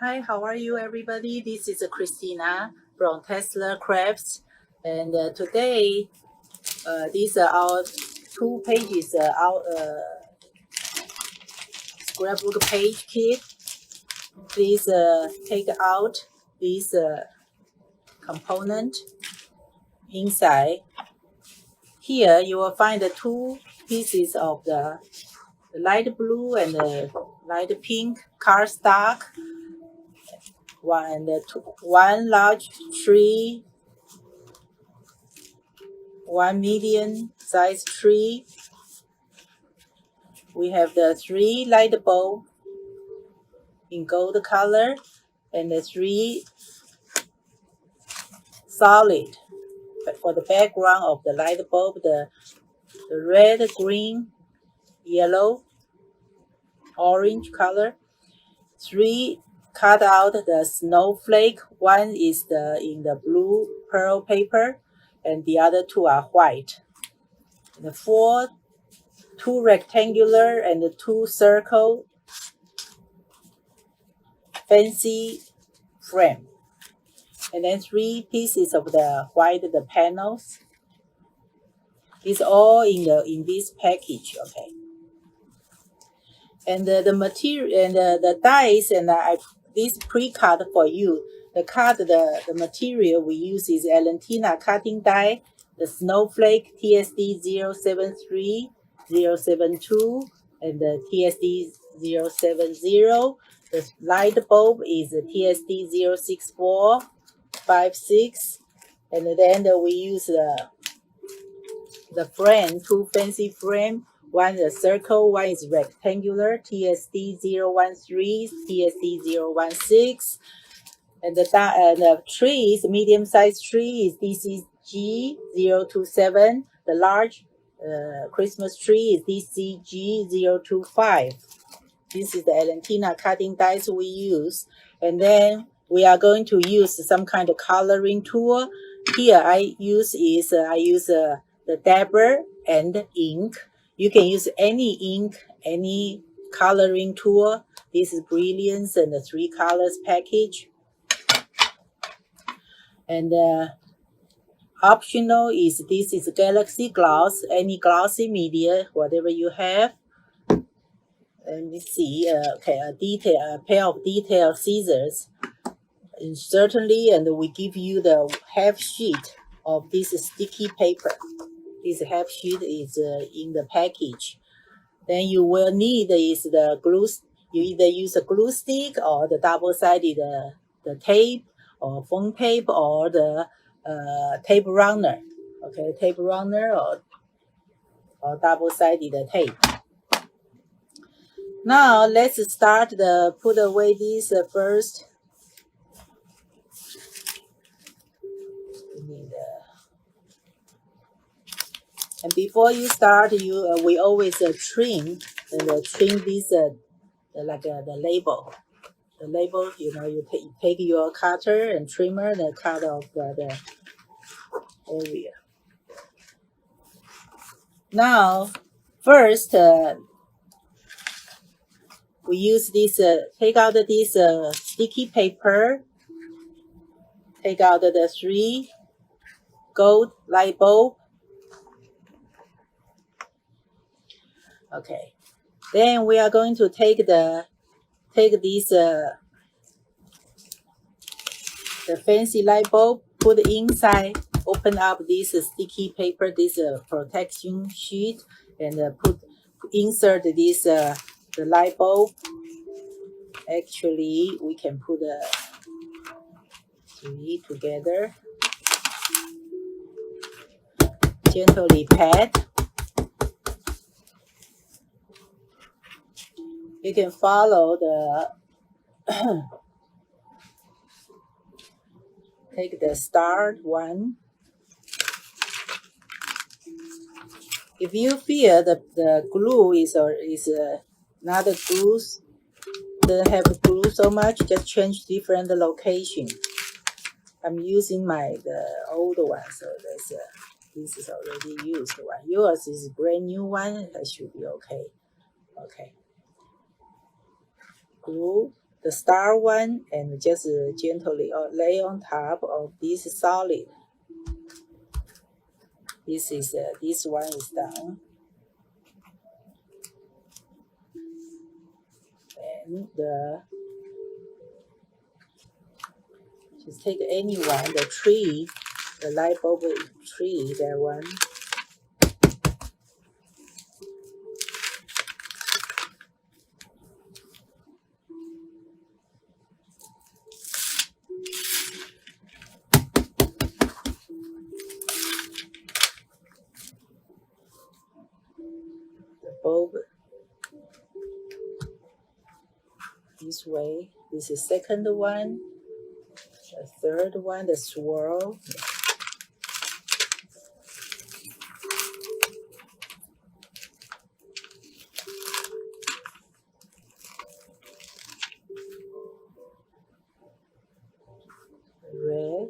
Hi, how are you, everybody? This is Christina from Tesla Crafts, and today these are our 2 pages our scrapbook page kit. Please take out this component inside. Here you will find the 2 pieces of the light blue and the light pink cardstock. One large tree, 1 medium size tree. We have the 3 light bulb in gold color and the 3 solid. But for the background of the light bulb, the red, green, yellow, orange color. 3 cut out the snowflake. 1 is in the blue pearl paper, and the other 2 are white. The 4, 2 rectangular and 2 circle fancy frame, and then 3 pieces of the white panels. It's all in this package, okay. And the material and the dies and this pre-cut for you. The material we use is Ellentina cutting die, the snowflake TSD 073, 072, and the TSD 070. The light bulb is the TSD 064, 56, and then we use the frame, 2 fancy frame. 1 is circle, 1 is rectangular, TSD 013, TSD 016, and the tree is medium-sized tree is DCG 027. The large Christmas tree is DCG 025. This is the Ellentina cutting dies we use, and then we are going to use some kind of coloring tool. Here I use the dauber and ink. You can use any ink, any coloring tool. This is Brilliance and the 3 colors package. And optional is this is Galaxy Gloss, any glossy media, whatever you have. Let me see. Okay, a pair of detailed scissors. And certainly, and we give you the half sheet of this sticky paper. This half sheet is in the package. Then you will need is the glue. You either use a glue stick or the double-sided the tape or foam tape or the tape runner. Okay, tape runner or double-sided tape. Now let's start put away this first. And before you start, we always trim this like the label. The label, you take your cutter and trimmer and cut off the area. Now, first we use this. Take out this sticky paper. Take out the 3 gold light bulb. Okay, then we are going to take this the fancy light bulb, put inside, open up this sticky paper, this protection sheet, and insert this the light bulb. Actually, we can put 3 together. Gently pat. You can follow take the start 1. If you feel the glue is not the glue, doesn't have glue so much, just change different location. I'm using the old one, so this is already used one. Yours is brand new one, that should be okay. Okay. Glue the star one and just gently lay on top of this solid. This one is done. And just take any one, the tree, the light bulb tree, that one. The bulb this way. This is second one. The third one, the swirl. Red.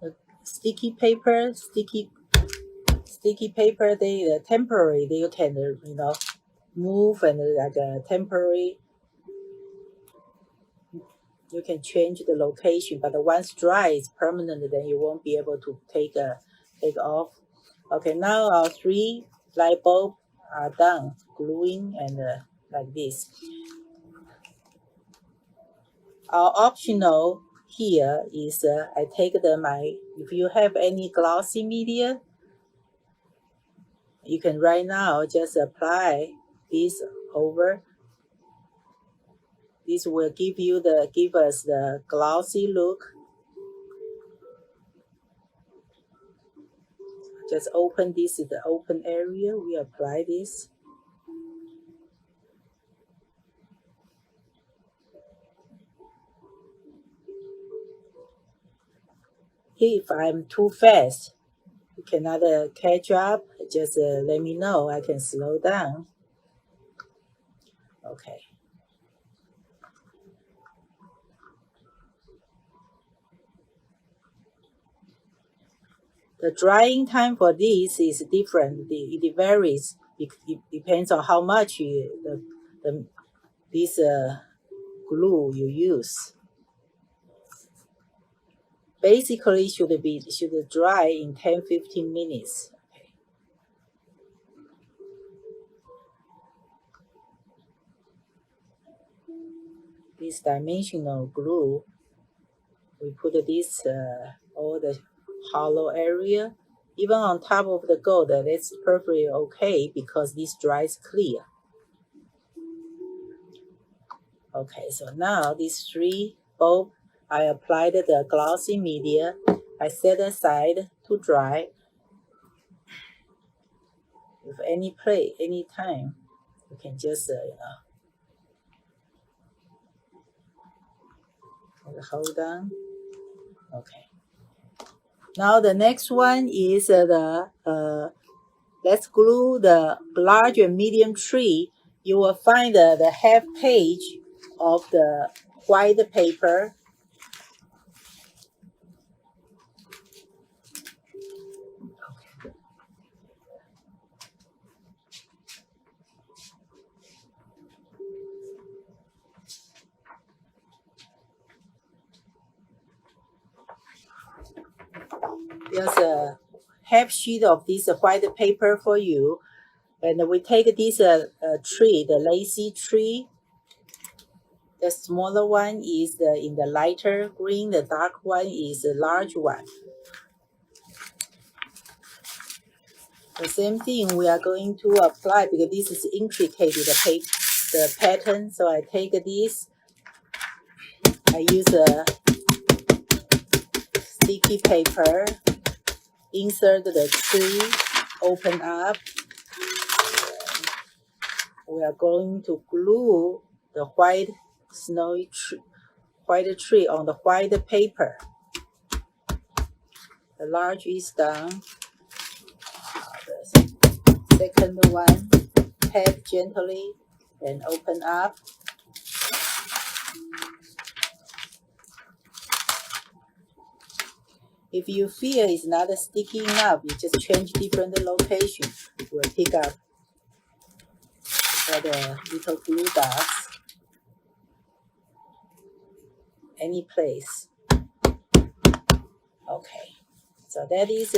The sticky paper, they temporary. They can move and like a temporary. You can change the location, but once dry, it's permanent. Then you won't be able to take off. Okay, now our 3 light bulb are done gluing and like this. Our optional here is I take if you have any glossy media, you can right now just apply this over. This will give us the glossy look. Just open this is the open area. We apply this. If I'm too fast, you cannot catch up, just let me know. I can slow down. Okay. The drying time for this is different. It varies. It depends on how much this glue you use. Basically, should dry in 10-15 minutes. Okay. This dimensional glue, we put this all the hollow area, even on top of the gold. That's perfectly okay because this dries clear. Okay, so now these 3 bulbs, I applied the glossy media. I set aside to dry. If any time, you can just hold on. Okay. Now the next one is let's glue the large and medium tree. You will find the half page of the white paper. There's a half sheet of this white paper for you. And we take this tree, the lacy tree. The smaller one is in the lighter green. The dark one is the large one. The same thing we are going to apply because this is intricate, the pattern. So I take this. I use a sticky paper. Insert the tree. Open up. We are going to glue the white tree on the white paper. The large is done. The second one, tap gently and open up. If you feel it's not sticky enough, you just change different location. We'll pick up all the little glue dots, any place. Okay, so that is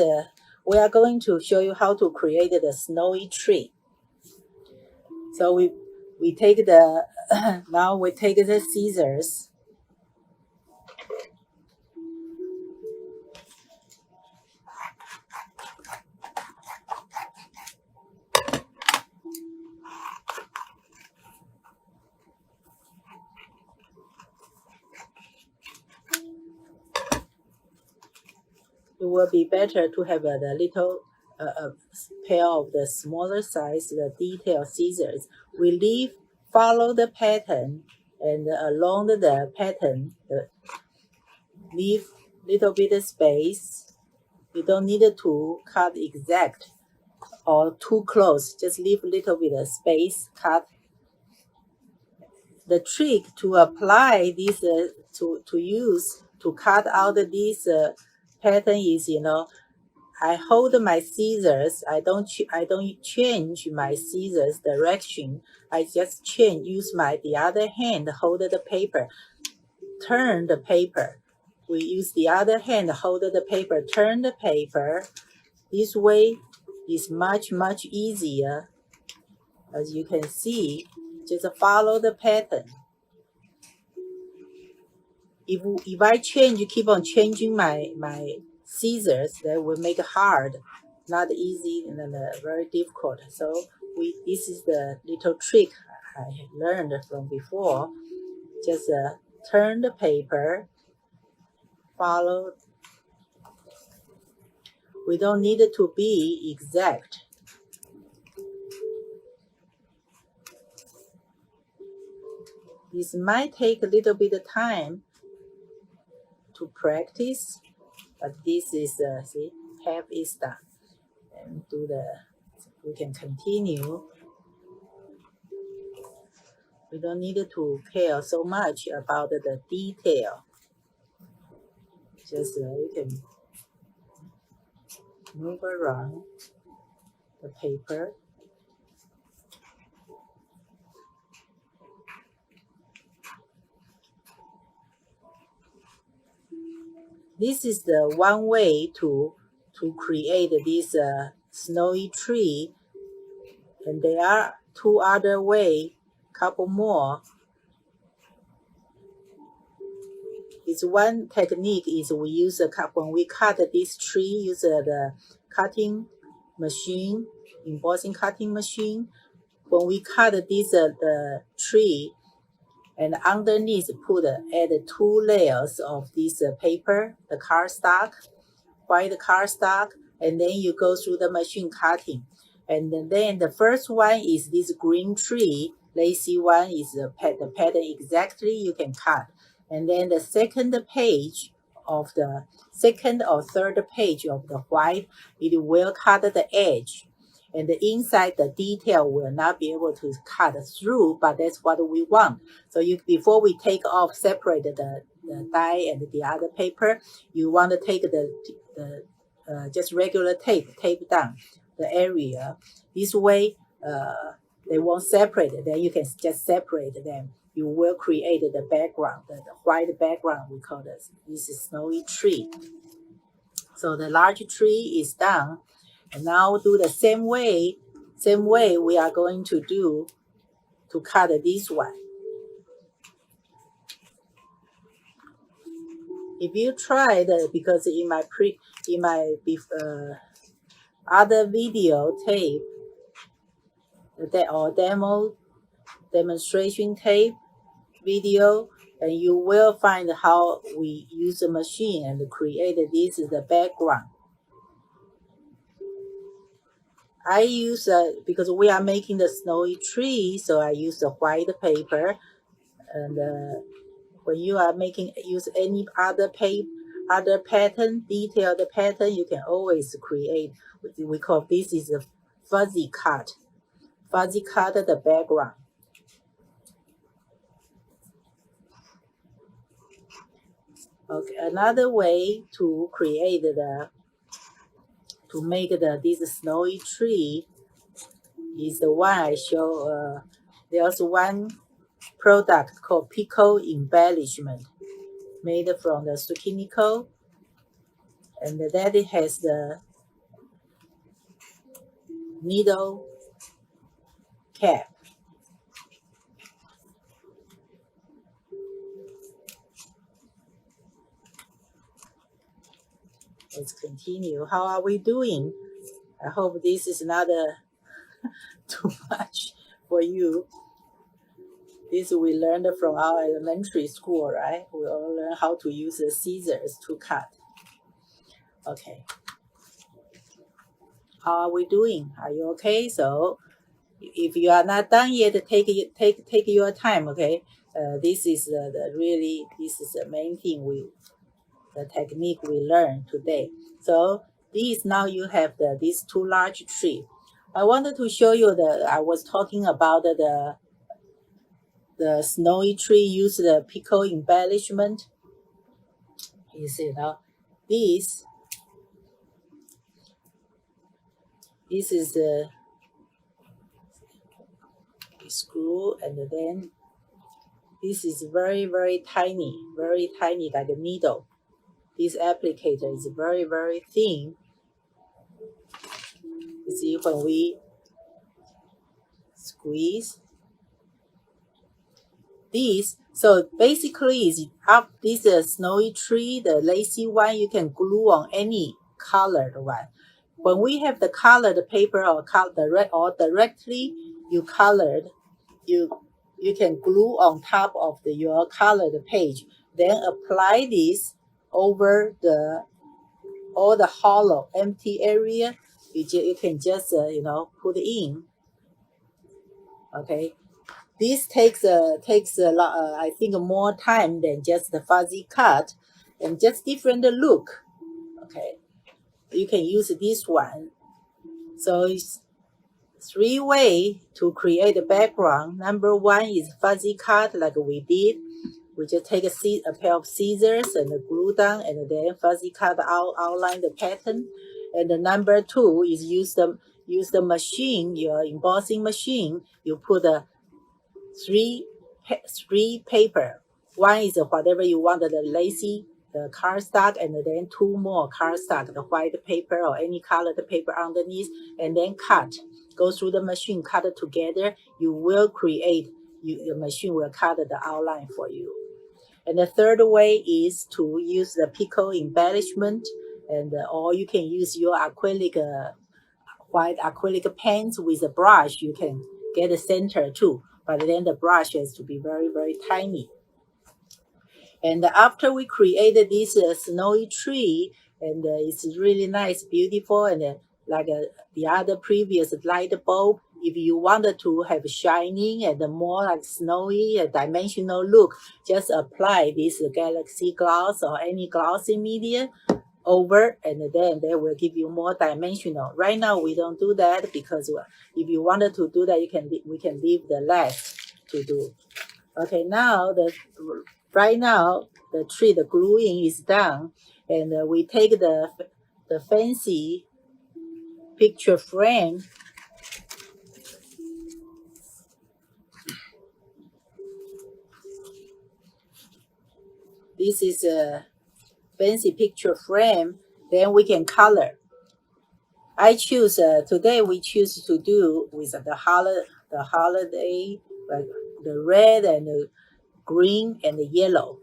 we are going to show you how to create the snowy tree. So we take the now we take the scissors. It will be better to have the little pair of the smaller size, the detail scissors. We follow the pattern, and along the pattern, leave little bit of space. You don't need to cut exact or too close. Just leave a little bit of space, cut. The trick to apply this to cut out this pattern is, I hold my scissors. I don't change my scissors direction. I just use the other hand, hold the paper, turn the paper. We use the other hand, hold the paper, turn the paper. This way is much easier. As you can see, just follow the pattern. If I keep on changing my scissors, that will make it hard, not easy, and very difficult. So this is the little trick I learned from before. Just turn the paper, follow. We don't need it to be exact. This might take a little bit of time to practice, but this is see, half is done. And we can continue. We don't need to care so much about the detail. Just you can move around the paper. This is the one way to create this snowy tree, and there are two other ways, couple more. It's one technique is we use when we cut this tree, use the cutting machine, embossing cutting machine. When we cut this the tree, and underneath add 2 layers of this paper, the cardstock, white cardstock, and then you go through the machine cutting. And then the first one is this green tree, lacy one is the pattern exactly you can cut. And then the second or third page of the white, it will cut the edge. And the inside, the detail will not be able to cut through, but that's what we want. So before we take off, separate the die and the other paper, you want to take the just regular tape down the area. This way, they won't separate. Then you can just separate them. You will create the background, the white background. We call this is snowy tree. So the large tree is done. And now do the same way we are going to do to cut this one. If you try because in my other video tape, or demonstration tape video, and you will find how we use the machine and create this is the background. I use because we are making the snowy tree, so I use the white paper. And when you are use any other pattern, detailed pattern, you can always create. We call this is a fuzzy cut. Fuzzy cut the background. Okay, another way to create to make this snowy tree is the one I show. There's one product called Pico Embellishment, made from the 𝐂𝐭𝐡, and that it has the needle cap. Let's continue. How are we doing? I hope this is not too much for you. This we learned from our elementary school, right? We all learn how to use the scissors to cut. Okay. How are we doing? Are you okay? So if you are not done yet, take your time, okay? This is this is the main thing the technique we learned today. So these now you have these two large tree. I wanted to show you I was talking about the snowy tree use the Pico embellishment. You see now, this is the screw, and then this is very tiny, like a needle. This applicator is very thin. You see, when we squeeze this, so basically is up this snowy tree, the lacy one, you can glue on any colored one. When we have the colored paper or directly you colored, you can glue on top of your colored page, then apply this over all the hollow empty area. You can just put in. Okay, this takes a lot, I think more time than just the fuzzy cut, and just different look. Okay, you can use this one. So it's 3 ways to create a background. Number 1 is fuzzy cut, like we did. We just take a pair of scissors and glue down, and then fuzzy cut outline the pattern. And the number 2 is use the machine, your embossing machine. You put three paper. One is whatever you want, the lacy, the cardstock, and then 2 more cardstock, the white paper or any colored paper underneath, and then cut. Go through the machine, cut it together. You will create, the machine will cut the outline for you. And the third way is to use the Pico embellishment, and or you can use your acrylic, white acrylic paints with a brush. You can get a center too, but then the brush has to be very tiny. And after we created this snowy tree, and it's really nice, beautiful, and like the other previous light bulb, if you wanted to have shining and more like snowy dimensional look, just apply this galaxy gloss or any glossy media over, and then they will give you more dimensional. Right now we don't do that, because if you wanted to do that, we can leave the last to do. Okay, now right now the tree, the gluing is done, and we take the fancy picture frame. This is a fancy picture frame. Then we can color. I choose today. We choose to do with the holiday, like the red and the green and the yellow.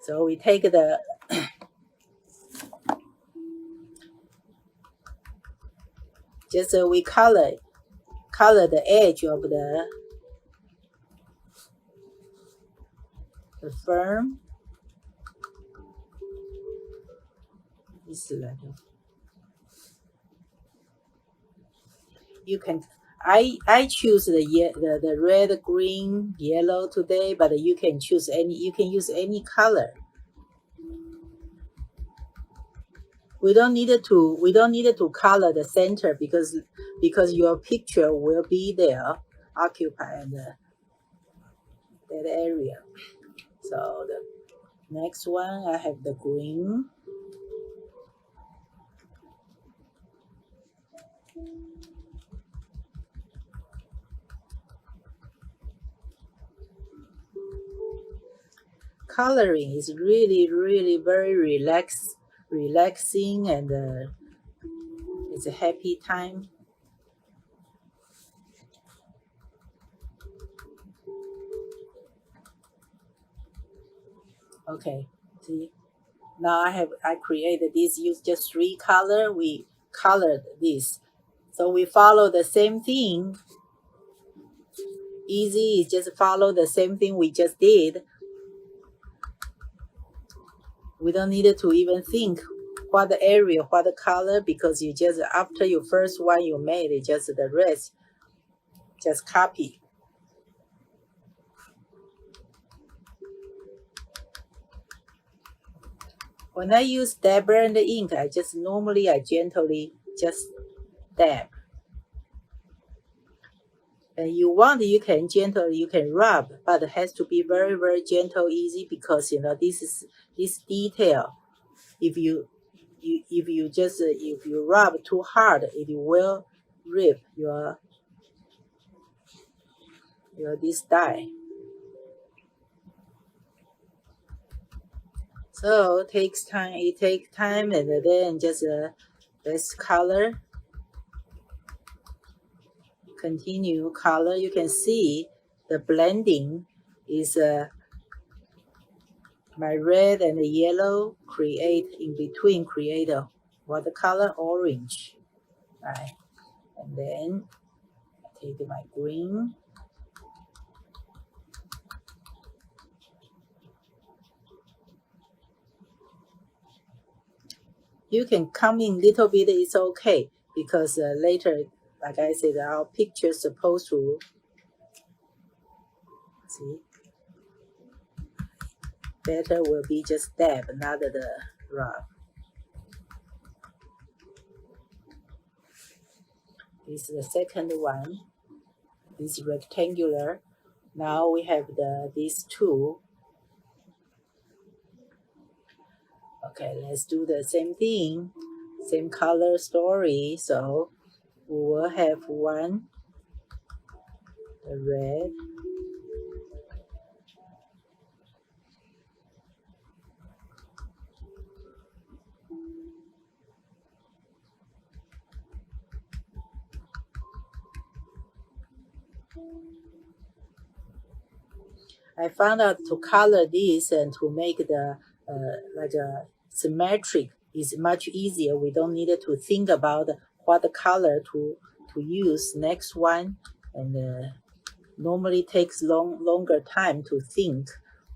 So we take we color the edge of the fern. It's like you can. I choose the red, green, yellow today, but you can choose any. You can use any color. We don't need to color the center, because your picture will be there, occupy that area. So Next one, I have the green. Coloring is really very relaxing, and it's a happy time. Okay, see, now I created this. Use just 3 color. We colored this, so we follow the same thing. Easy is just follow the same thing we just did. We don't need to even think what the area, what the color, because you just after your first one you made it, just the rest, just copy. When I use dabber and the ink, I gently just dab. And you can rub, but it has to be very gentle, easy, because this detail. If you rub too hard, it will rip your this dye. So it takes time, and then just this color. Continue color. You can see the blending is my red and the yellow create a watercolor orange, right? And then I take my green. You can come in little bit, it's okay, because later, like I said, our picture is supposed to see. Better will be just dab, not the rub. This is the second one. This rectangular. Now we have these two. Okay, let's do the same thing, same color story. So we will have one, the red. I found out to color this and to make the like a symmetric is much easier. We don't need to think about what color to use next one, and normally takes longer time to think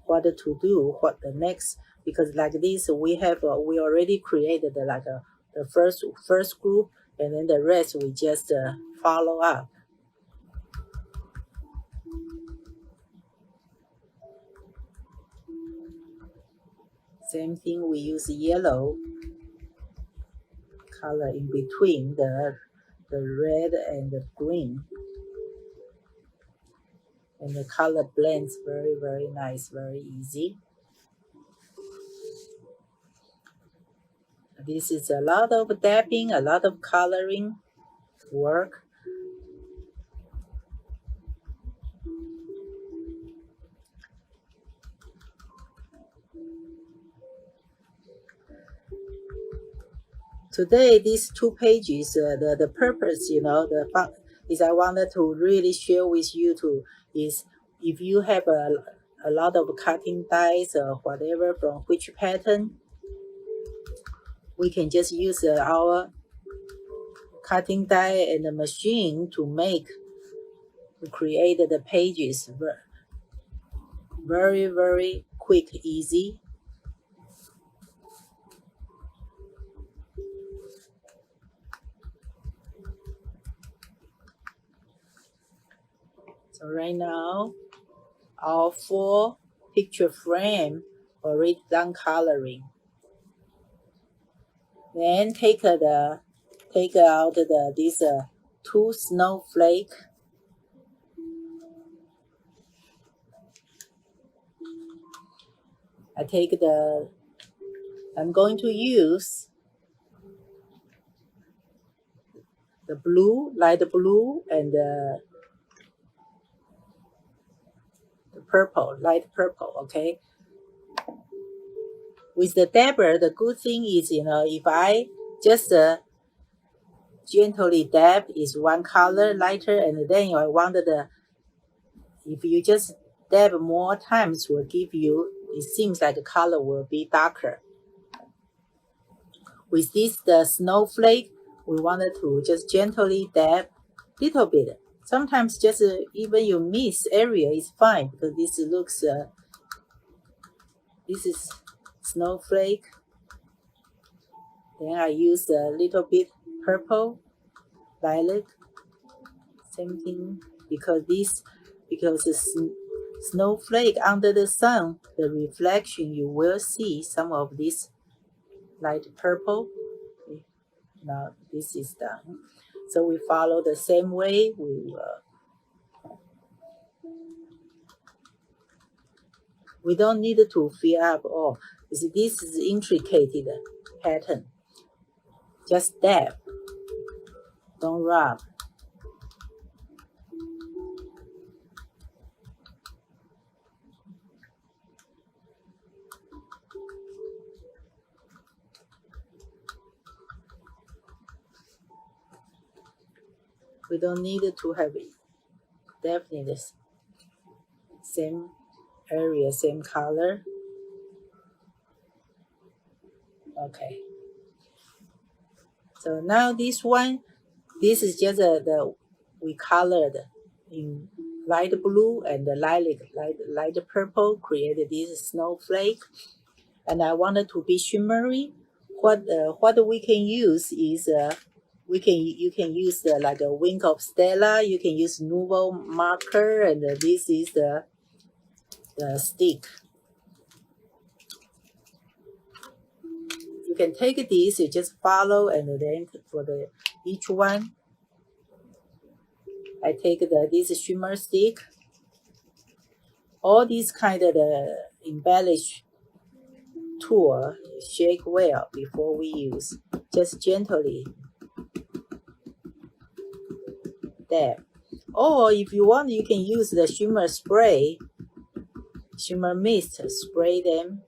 what to do, what the next, because like this we already created the first group, and then the rest we just follow up. Same thing, we use yellow color in between the red and the green. And the color blends very nice, very easy. This is a lot of dabbing, a lot of coloring work. Today, these 2 pages, the purpose, is I wanted to really share with you is if you have a lot of cutting dies or whatever from which pattern, we can just use our cutting die and the machine to create the pages very quick, easy. So right now, our 4 picture frame already done coloring. Then take out these 2 snowflake. I'm going to use the blue, light blue, and the purple, light purple, okay? With the dabber, the good thing is, if I just gently dab is one color lighter, and then I want if you just dab more times will give you, it seems like the color will be darker. With the snowflake, we wanted to just gently dab little bit. Sometimes just even you miss area is fine, because this looks, this is snowflake. Then I use a little bit purple, lilac, same thing, because the snowflake under the sun, the reflection, you will see some of this light purple. Now this is done. So we follow the same way. We don't need to fill up all. This is intricate pattern. Just dab, don't rub. We don't need to have it. Definitely same area, same color. Okay. So now this is just we colored in light blue and the light purple, created this snowflake, and I wanted to be shimmery. What we can use is you can use like a Wink of Stella. You can use Nouveau marker, and this is the stick. You can take this, you just follow, and then for each one, I take this shimmer stick. All these kind of embellish tool, shake well before we use. Just gently dab. Or if you want, you can use the shimmer spray, shimmer mist, spray them.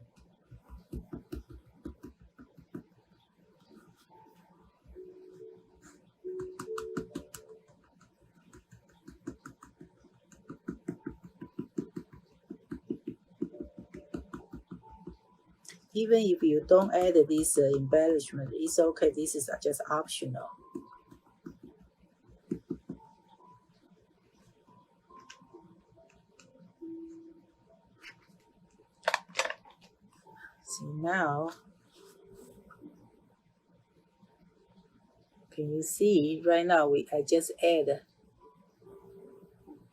Even if you don't add this embellishment, it's okay. This is just optional. See now, can you see right now? I just add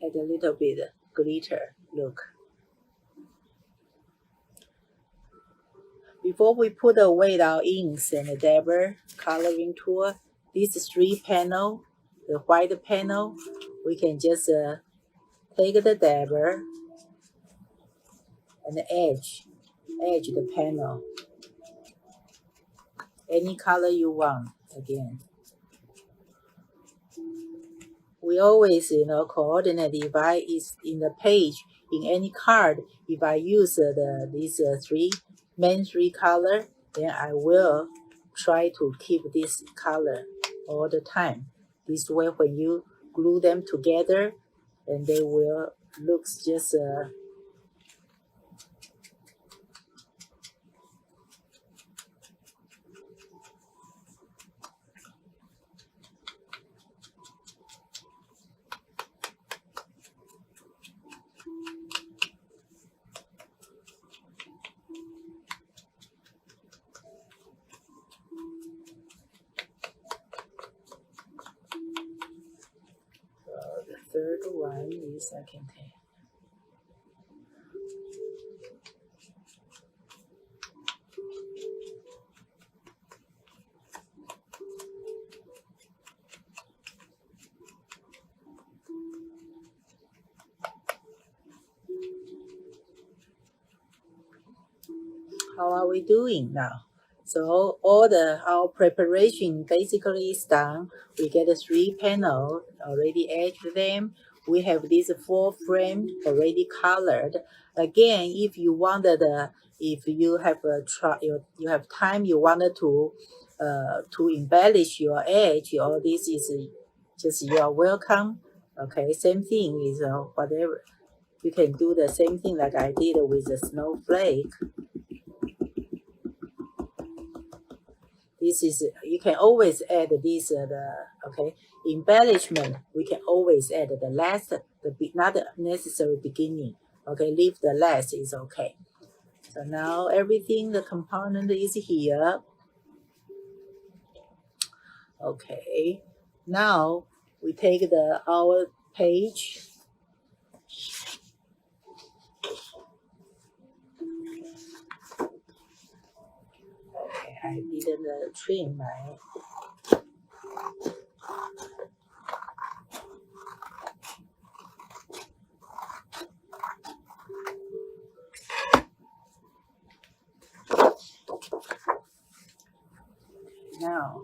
a little bit glitter. Look. Before we put away our inks and the dabber coloring tool, these 3 panel, the white panel, we can just take the dabber and edge the panel. Any color you want, again. We always, coordinate. If I is in the page, in any card, if I use these main 3 color, then I will try to keep this color all the time. This way, when you glue them together, and they will look just the third one is I can take. how are we doing now? So our preparation basically is done. We get 3 panels already etched them. We have this 4 frame already colored. Again, if you wanted, if you have you have time, you wanted to embellish your edge, all this is just you are welcome. Okay, same thing is whatever. You can do the same thing like I did with the snowflake. This is, you can always add this, okay, embellishment. We can always add the last, not the necessary beginning. Okay, leave the last is okay. So now everything, the component is here. Okay, now we take our page. Okay, I didn't trim my. Now,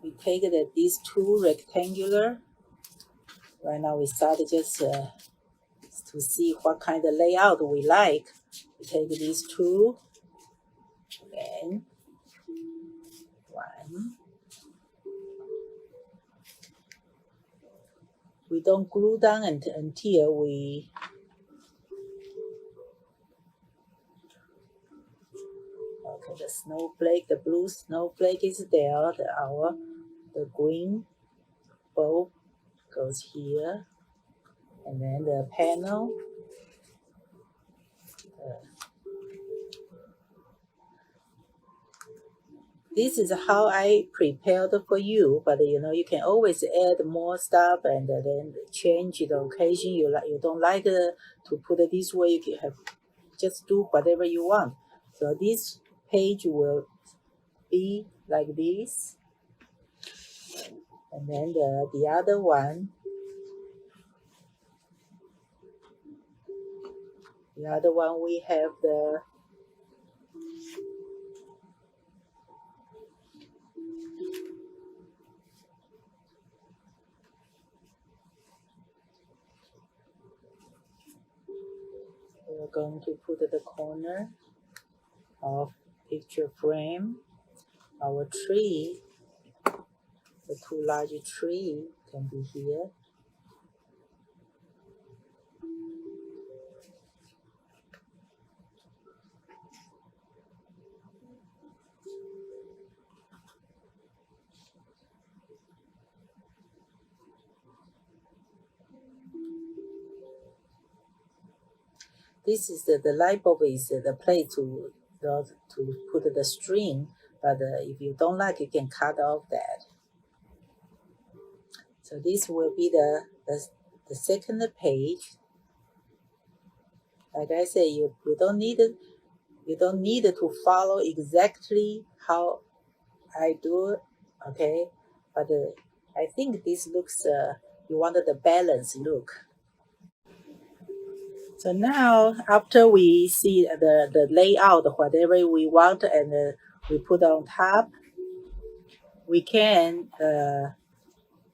we take these 2 rectangular. Right now we start just to see what kind of layout we like. We take these 2 and 1. We don't glue down until we okay, the snowflake, the blue snowflake is there. The green bulb goes here, and then the panel. This is how I prepared for you, but you can always add more stuff and then change the occasion. You don't like to put it this way, you can have just do whatever you want. So this page will be like this, and then the other one. The other one we have we're going to put the corner of picture frame. Our tree, the 2 large tree can be here. This is the light bulb is the place to put the string, but if you don't like, you can cut off that. So this will be the second page. Like I say, you don't need to follow exactly how I do it, okay? But I think this looks, you wanted the balanced look. So now, after we see the layout, whatever we want, and we put on top, we can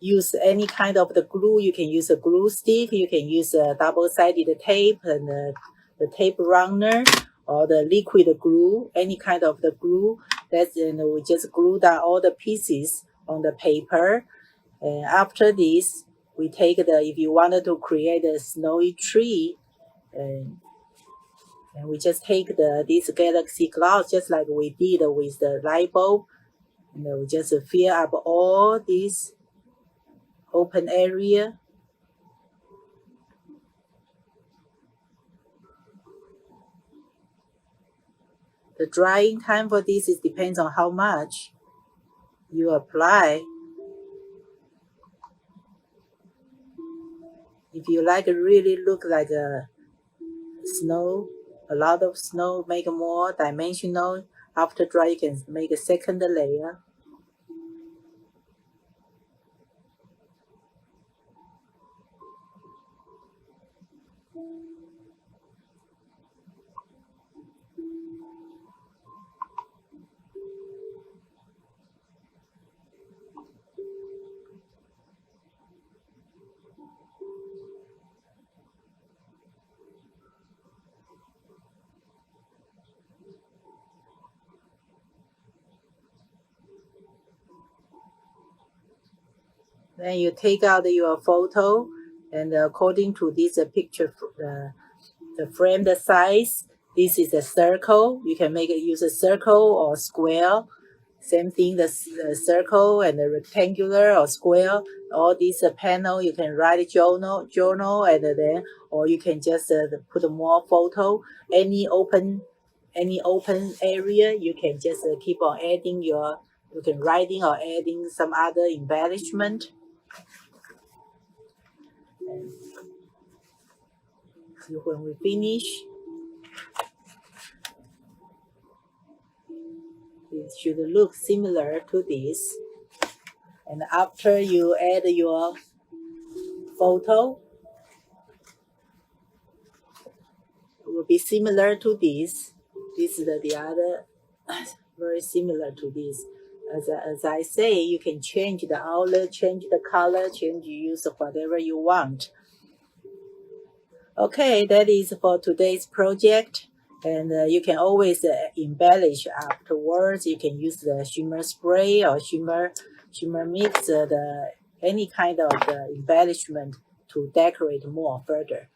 use any kind of the glue. You can use a glue stick, you can use a double-sided tape and the tape runner, or the liquid glue, any kind of the glue. We just glue down all the pieces on the paper. And after this, we take if you wanted to create a snowy tree, and we just take this galaxy glass, just like we did with the light bulb. And we just fill up all this open area. The drying time for this depends on how much you apply. If you like really look like a snow, a lot of snow, make more dimensional. After dry, you can make a second layer. Then you take out your photo, and according to this picture, the frame, the size, this is a circle. You can use a circle or square. Same thing, the circle and the rectangular or square. All these panel, you can write a journal, and then, or you can just put more photo. Any open area, you can just keep on adding you can writing or adding some other embellishment. And when we finish, it should look similar to this. And after you add your photo, it will be similar to this. This is the other, very similar to this. As I say, you can change the outlet, change the color, use whatever you want. Okay, that is for today's project. And you can always embellish afterwards. You can use the shimmer spray or shimmer mix, any kind of embellishment to decorate more further.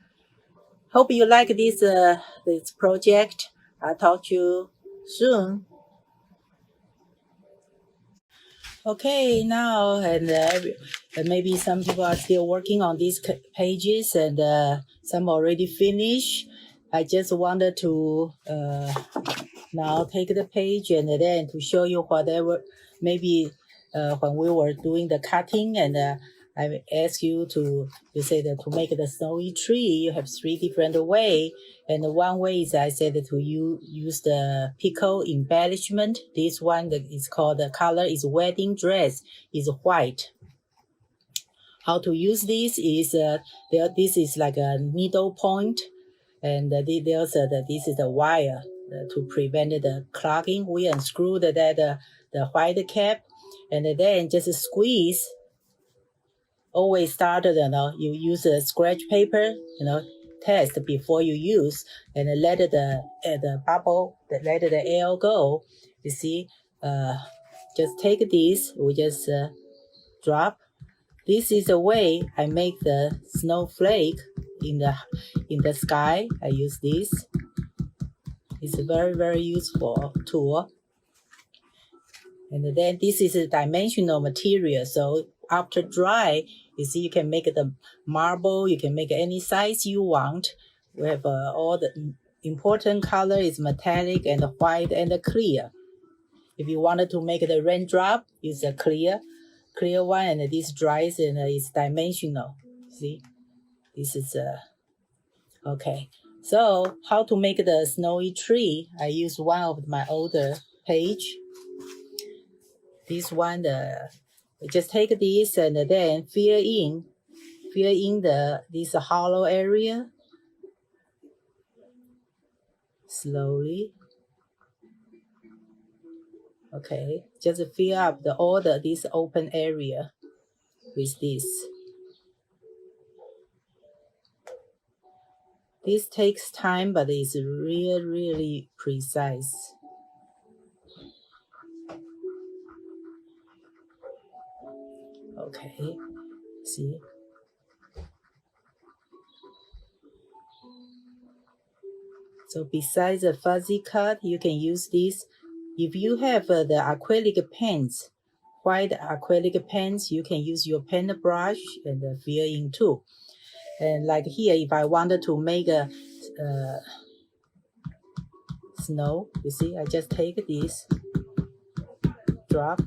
Hope you like this project. I'll talk to you soon. Okay, now and maybe some people are still working on these pages, and some already finished. I just wanted to now take the page and then to show you whatever, maybe when we were doing the cutting, and I asked you to say that to make the snowy tree, you have 3 different ways. And one way is I said to use the Pico Embellishment. This one that is called, the color is wedding dress, is white. How to use this is, this is like a needle point, and this is the wire to prevent the clogging. We unscrew the white cap, and then just squeeze. Always start, you use a scratch paper, test before you use, and let the bubble, let the air go. You see, just take this, we just drop. This is the way I make the snowflake in the sky. I use this. It's a very, very useful tool. And then this is a dimensional material. So after dry, you see, you can make the marble. You can make any size you want. We have all the important color is metallic and white and clear. If you wanted to make the raindrop, use a clear one, and this dries and it's dimensional. See, this is okay. So how to make the snowy tree? I use one of my older page. This one, just take this and then fill in this hollow area slowly. Okay, just fill up this open area with this. This takes time, but it's really, really precise. Okay, see? So besides the fuzzy cut, you can use this. If you have the acrylic paints, white acrylic paints, you can use your paintbrush and fill in too. And like here, if I wanted to make a snow, you see, I just take this, drop.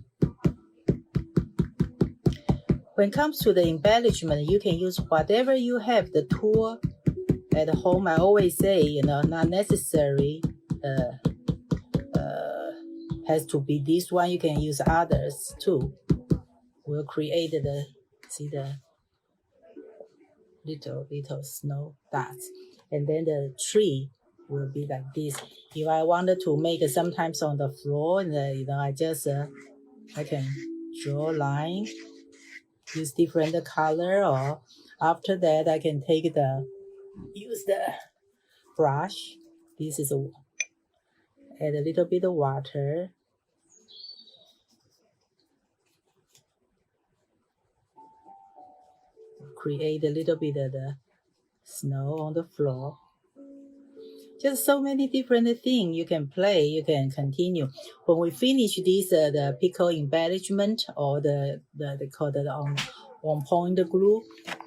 When it comes to the embellishment, you can use whatever you have, the tool at home. I always say, not necessary has to be this one. You can use others too. We'll create the little snow dots. And then the tree will be like this. If I wanted to make it sometimes on the floor, and I just I can draw a line, use different color, or after that I can use the brush. This is add a little bit of water. Create a little bit of the snow on the floor. Just so many different things you can play, you can continue. When we finish this, the Pico Embellishment, or they call it on point glue,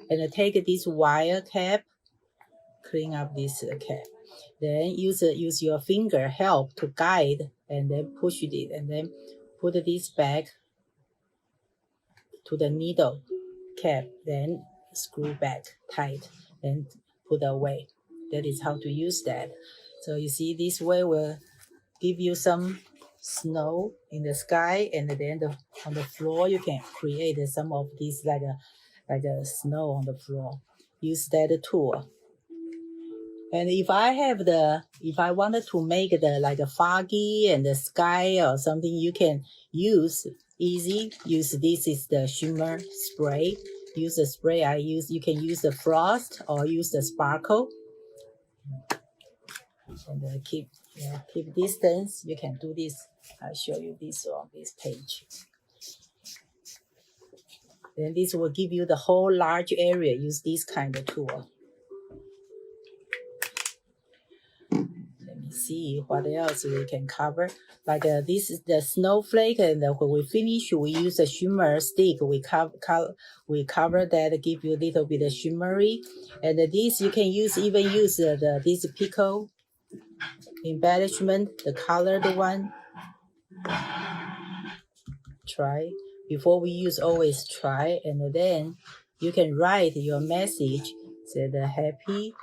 and take this wire cap, clean up this cap. Then use your finger help to guide, and then push it, and then put this back to the needle cap, then screw back tight, and put away. That is how to use that. So you see, this way will give you some snow in the sky, and then on the floor you can create some of these like a snow on the floor. Use that tool. And if I wanted to make like a foggy and the sky or something, you can use easy. Use this is the shimmer spray. Use the spray I use. You can use the frost or use the sparkle. And keep distance. You can do this. I'll show you this on this page. Then this will give you the whole large area. Use this kind of tool. Let me see what else we can cover. Like this is the snowflake, and when we finish, we use a shimmer stick. We cover that, give you a little bit of shimmery. And this you can even use this Pico Embellishment, the colored one. Try. Before we use, always try. And then you can write your message. Say the happy.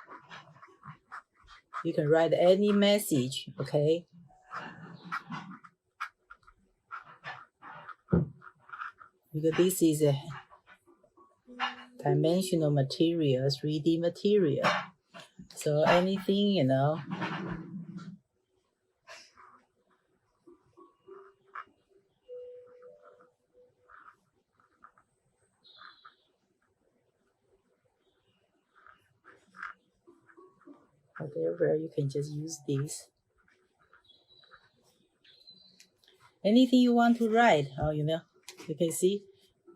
You can write any message, okay? Because this is a dimensional material, 3D material. So anything, whatever, you can just use this. Anything you want to write, you can see,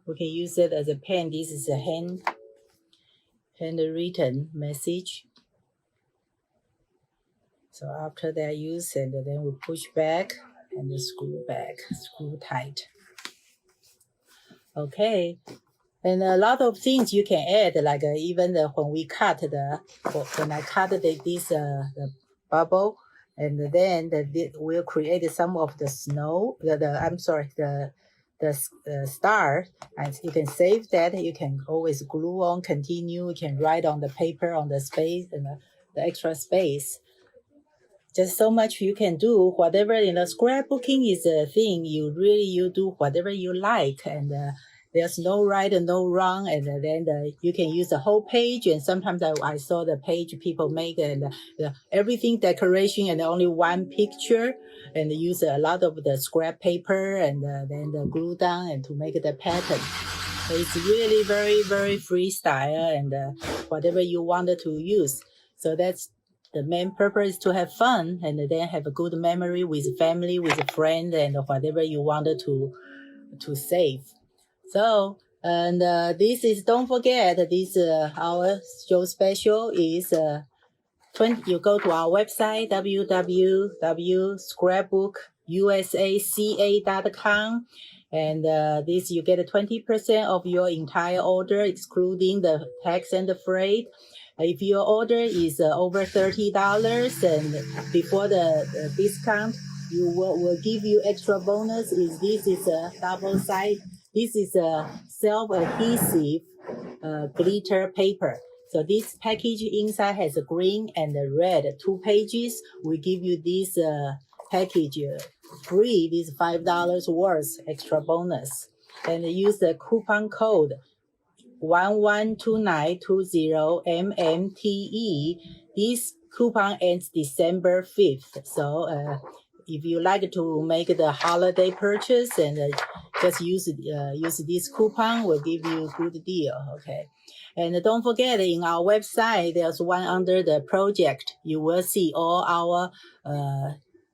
we can use it as a pen. This is a handwritten message. So after that use, and then we push back and screw tight. Okay. And a lot of things you can add, like even when we cut when I cut this the bubble, and then we'll create some of the snow, the star, and you can save that. You can always glue on, continue. You can write on the paper, on the space, and the extra space. Just so much you can do. Whatever, scrapbooking is a thing. You do whatever you like, and there's no right and no wrong, and then you can use the whole page. And sometimes I saw the page people make, and everything decoration and only one picture, and use a lot of the scrap paper and then the glue down and to make the pattern. So it's really very, very freestyle, and whatever you wanted to use. So that's the main purpose, is to have fun and then have a good memory with family, with a friend, and whatever you wanted to save. So, and this is, don't forget, this our show special is you go to our website, www.scrapbookusaca.com, and this you get 20% of your entire order, excluding the tax and the freight. If your order is over $30, and before the discount, will give you extra bonus. This is a double side This is a self-adhesive glitter paper. So this package inside has a green and a red 2 pages. We give you this package free, this $5 worth extra bonus. And use the coupon code 112920MMTE. This coupon ends December 5th. So if you like to make the holiday purchase and just use this coupon, we'll give you a good deal, okay? And don't forget, in our website, there's one under the project. You will see all our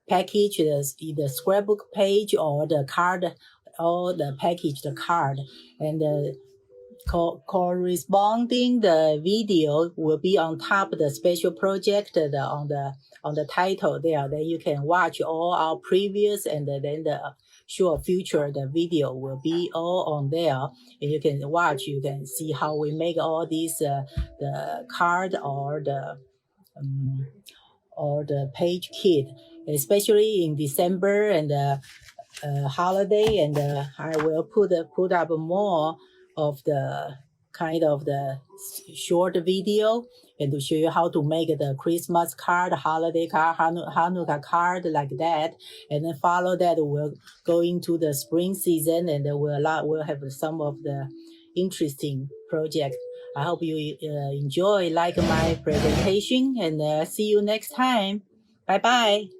packages, the scrapbook page or the card, or the packaged card. And corresponding the video will be on top of the special project on the title there. Then you can watch all our previous and then the future the video will be all on there, and you can watch. You can see how we make all these the card or the page kit, especially in December and holiday. And I will put up more of the kind of the short video and to show you how to make the Christmas card, holiday card, Hanukkah card, like that. And then follow that, we'll go into the spring season, and we'll have some of the interesting projects. I hope you enjoy, like my presentation, and see you next time. Bye-bye.